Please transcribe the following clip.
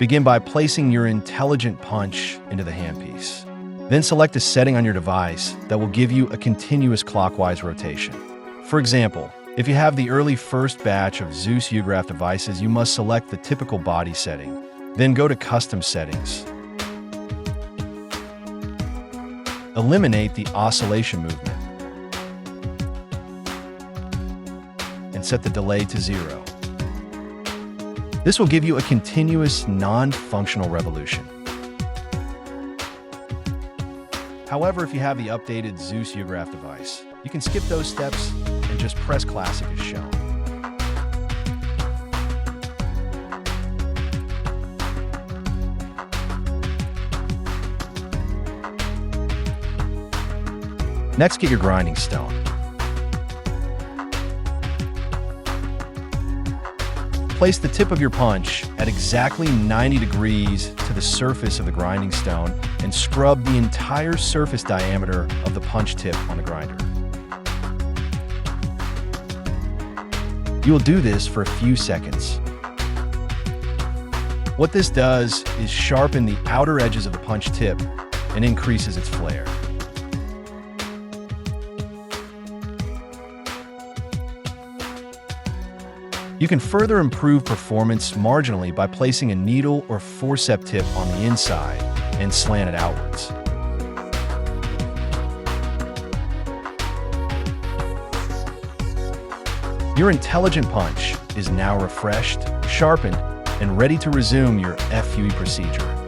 Begin by placing your intelligent punch into the handpiece. Then select a setting on your device that will give you a continuous clockwise rotation. For example, if you have the early first batch of Dr.UGraft devices, you must select the typical body setting. Then go to Custom Settings. Eliminate the oscillation movement and set the delay to 0. This will give you a continuous, non-functional revolution. However, if you have the updated Dr.UGraft device, you can skip those steps and just press Classic as shown. Next, get your grinding stone. Place the tip of your punch at exactly 90 degrees to the surface of the grinding stone and scrub the entire surface diameter of the punch tip on the grinder. You will do this for a few seconds. What this does is sharpen the outer edges of the punch tip and increases its flare. You can further improve performance marginally by placing a needle or forceps tip on the inside and slant it outwards. Your intelligent punch is now refreshed, sharpened, and ready to resume your FUE procedure.